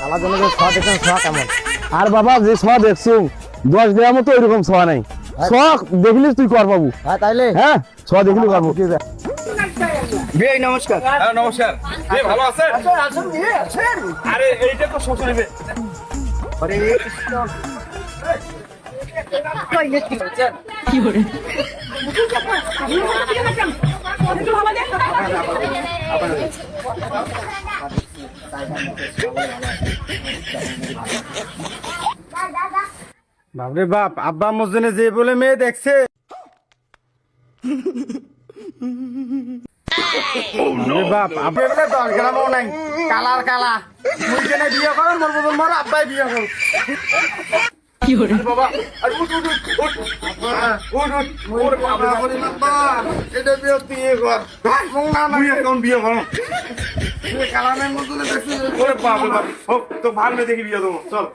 আমার জন্য যে ছ দেখছেন ছ কেমন? আর বাবা যে ছ দেখছো 10 গ্রাম তো এরকম ছ নাই। ছ দেখলিস তুই কর বাবু। হ্যাঁ তাইলে হ্যাঁ ছ দেখলি করবো। বিয়ে নমস্কার। হ্যাঁ নমস্কার। বিয়ে ভালো আছেন? আছেন বিয়ে আছেন? আরে এইটা তো শ্বশুর বিয়ে। আরে কৃষ্ণ বাপরে বাপ, আব্বা মসজিদে যে বলে মেয়ে দেখছে। বাপরে বাপ, আব্বা বলে 10 গ্রামও নাই, কালার কালা। মুই কেনে বিয়ে করো, মোর বদল মোর আব্বাই বিয়ে করো। বাবা, আর উঠ উঠ উঠ উঠ উঠ ওরে বাবা, ওরে বাবা, এটা বিয়ে তুই কর। মং না না এখন বিয়ে করো। তুই কালামের মধ্যে দেখছিস? ওরে বাবা বাবা, হোক তো ভালো দেখি বিয়ে দেবো, চল।